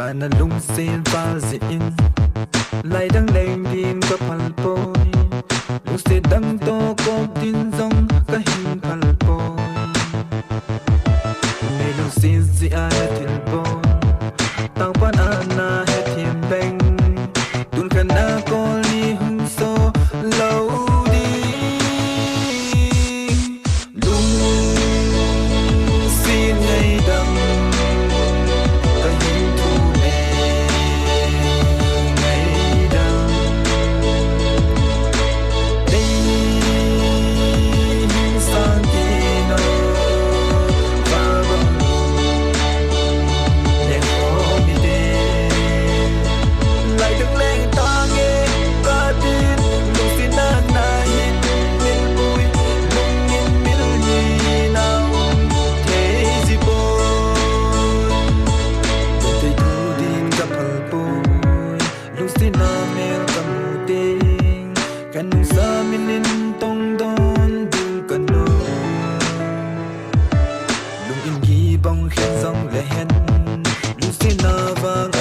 cả na lung xin pha zin lại đang lên din có phal poi lung xin đang to có tin dòng cả hình phal poi mê lung xin gì ai thiên poi tao pan ana hết thiên beng tuôn khăn na có li hung so lâu đi lung xin ngày đằng kanung sa milin tong don du kanu lung in gi bong khen song le hen lung sin na vang